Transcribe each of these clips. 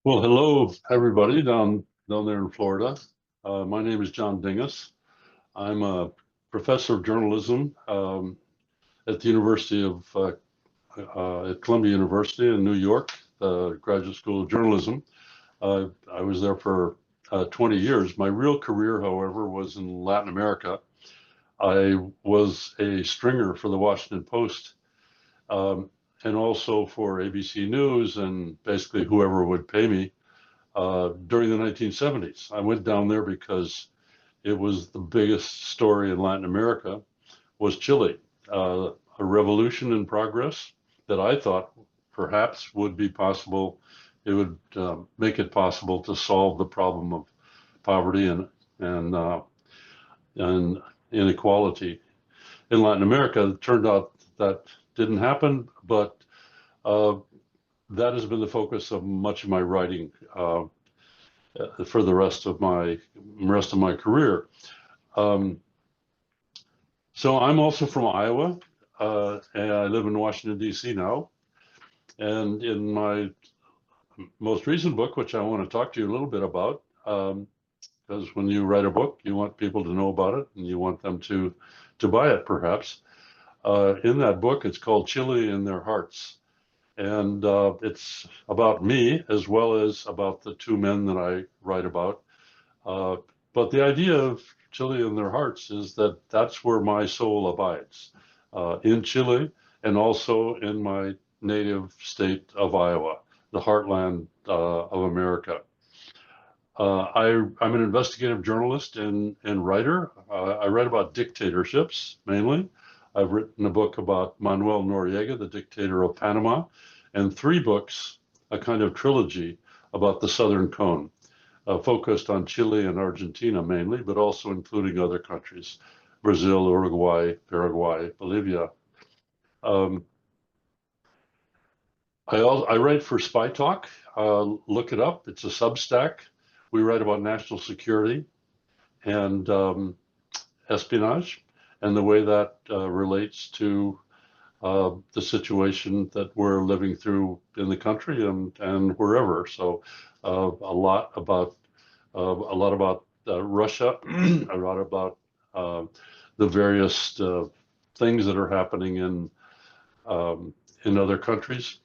Well, hello, everybody down there in Florida. My name is John Dingus. I'm a professor of journalism at the University of at Columbia University in New York, the Graduate School of Journalism. I was there for 20 years. My real career, however, was in Latin America. I was a stringer for the Washington Post and also for ABC News and basically whoever would pay me during the 1970s. I went down there because it was the biggest story in Latin America was Chile, a revolution in progress that I thought perhaps would be possible. It would make it possible to solve the problem of poverty and inequality in Latin America. It turned out that didn't happen, but that has been the focus of much of my writing for the rest of my career. So I'm also from Iowa, and I live in Washington, D.C. now. And in my most recent book, which I want to talk to you a little bit about, because when you write a book, you want people to know about it and you want them to buy it, perhaps. In that book, it's called Chile in Their Hearts. And it's about me as well as about the two men that I write about. But the idea of Chile in Their Hearts is that that's where my soul abides, in Chile and also in my native state of Iowa, the heartland of America. I'm an investigative journalist and writer. I write about dictatorships mainly. I've written a book about Manuel Noriega, the dictator of Panama, and 3 books, a kind of trilogy about the Southern Cone, focused on Chile and Argentina mainly, but also including other countries, Brazil, Uruguay, Paraguay, Bolivia. I write for Spy Talk. Look it up. It's a Substack. We write about national security and espionage and the way that relates to the situation that we're living through in the country and wherever. So a lot about Russia, a lot about the various things that are happening in other countries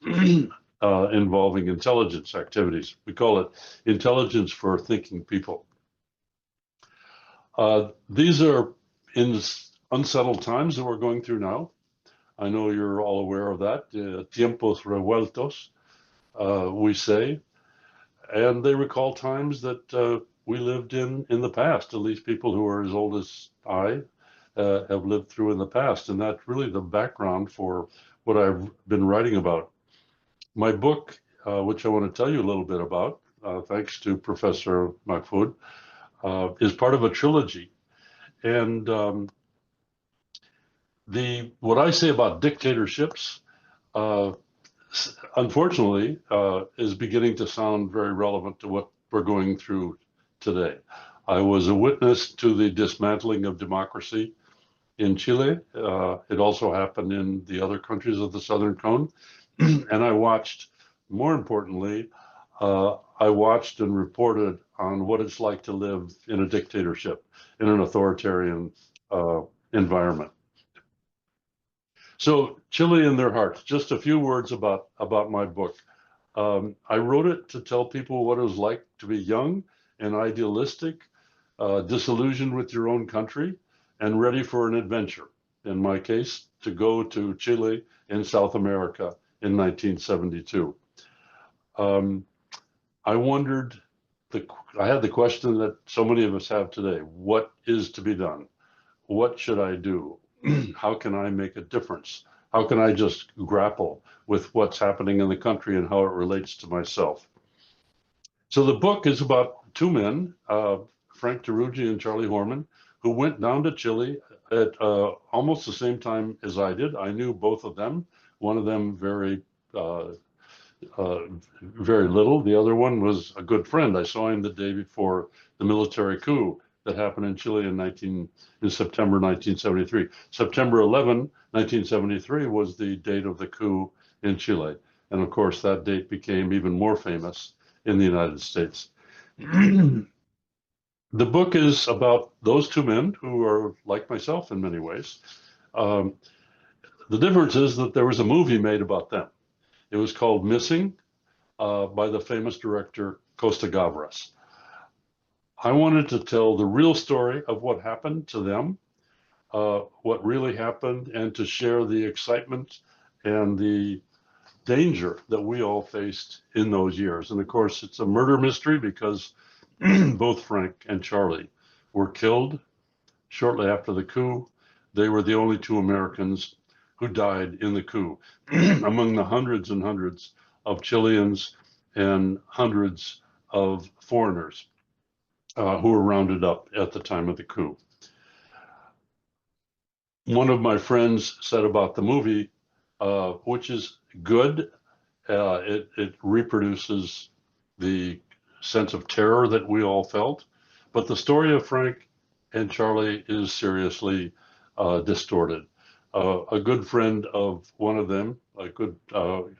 involving intelligence activities. We call it intelligence for thinking people. These are in unsettled times that we're going through now. I know you're all aware of that. Tiempos revueltos, we say. And they recall times that we lived in the past, at least people who are as old as I have lived through in the past. And that's really the background for what I've been writing about. My book, which I want to tell you a little bit about, thanks to Professor Mahfoud, is part of a trilogy. And what I say about dictatorships, unfortunately, is beginning to sound very relevant to what we're going through today. I was a witness to the dismantling of democracy in Chile. It also happened in the other countries of the Southern Cone. And I watched, more importantly, I watched and reported on what it's like to live in a dictatorship, in an authoritarian environment. So Chile in Their Hearts, just a few words about my book. I wrote it to tell people what it was like to be young and idealistic, disillusioned with your own country, and ready for an adventure. In my case, to go to Chile in South America in 1972. I wondered, I had the question that so many of us have today: what is to be done? What should I do? How can I make a difference? How can I just grapple with what's happening in the country and how it relates to myself? So the book is about 2 men, Frank Teruggi and Charlie Horman, who went down to Chile at almost the same time as I did. I knew both of them. One of them very little. The other one was a good friend. I saw him the day before the military coup that happened in Chile in September 1973. September 11, 1973 was the date of the coup in Chile. And of course, that date became even more famous in the United States. The book is about those two men who are like myself in many ways. Um, the difference is that there was a movie made about them. It was called Missing by the famous director Costa Gavras. I wanted to tell the real story of what happened to them, what really happened, and to share the excitement and the danger that we all faced in those years. And of course, it's a murder mystery because both Frank and Charlie were killed shortly after the coup. They were the only two Americans who died in the coup among the hundreds and hundreds of Chileans and hundreds of foreigners who were rounded up at the time of the coup. One of my friends said about the movie, which is good, it reproduces the sense of terror that we all felt, but the story of Frank and Charlie is seriously distorted. A good friend of one of them, a good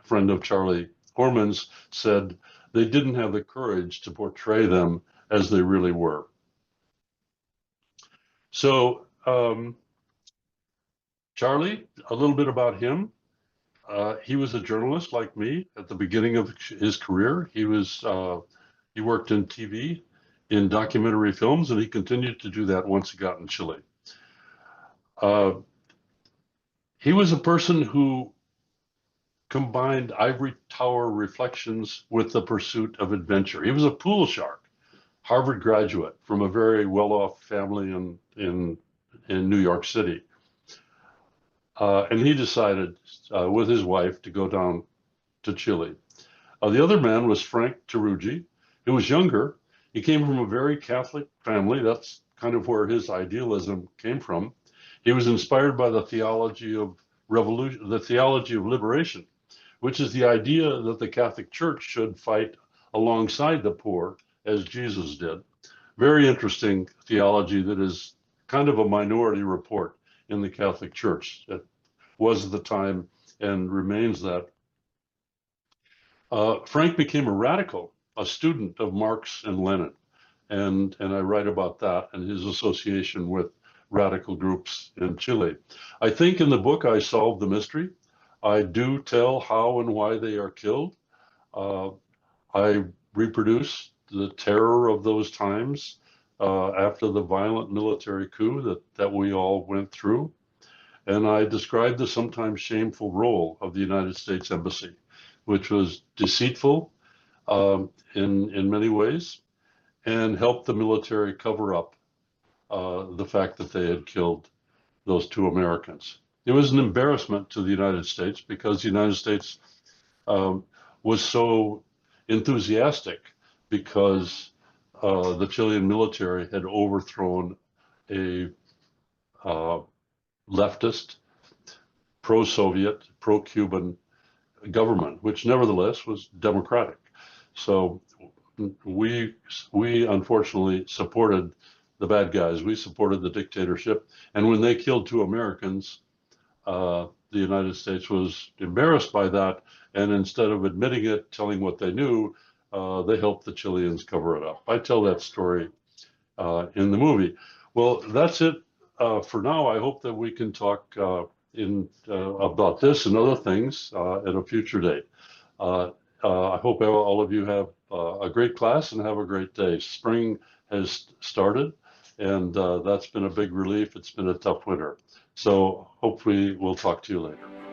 friend of Charlie Orman's, said they didn't have the courage to portray them as they really were. So Charlie, a little bit about him. He was a journalist like me at the beginning of his career. He worked in TV, in documentary films, and he continued to do that once he got in Chile. He was a person who combined ivory tower reflections with the pursuit of adventure. He was a pool shark, Harvard graduate from a very well-off family in New York City. And he decided with his wife to go down to Chile. The other man was Frank Tarugi, who was younger. He came from a very Catholic family. That's kind of where his idealism came from. He was inspired by the theology of revolution, the theology of liberation, which is the idea that the Catholic Church should fight alongside the poor as Jesus did. Very interesting theology that is kind of a minority report in the Catholic Church. It was at the time and remains that. Frank became a radical, a student of Marx and Lenin, and I write about that and his association with radical groups in Chile. I think in the book I solved the mystery. I do tell how and why they are killed. I reproduce the terror of those times after the violent military coup that we all went through. And I described the sometimes shameful role of the United States Embassy, which was deceitful in many ways and helped the military cover up the fact that they had killed those two Americans. It was an embarrassment to the United States because the United States was so enthusiastic because the Chilean military had overthrown a leftist, pro-Soviet, pro-Cuban government, which nevertheless was democratic. So we unfortunately supported the bad guys. We supported the dictatorship. And when they killed two Americans, the United States was embarrassed by that. And instead of admitting it, telling what they knew, they helped the Chileans cover it up. I tell that story in the movie. Well, that's it for now. I hope that we can talk about this and other things at a future date. I hope all of you have a great class and have a great day. Spring has started, and that's been a big relief. It's been a tough winter. So hopefully we'll talk to you later.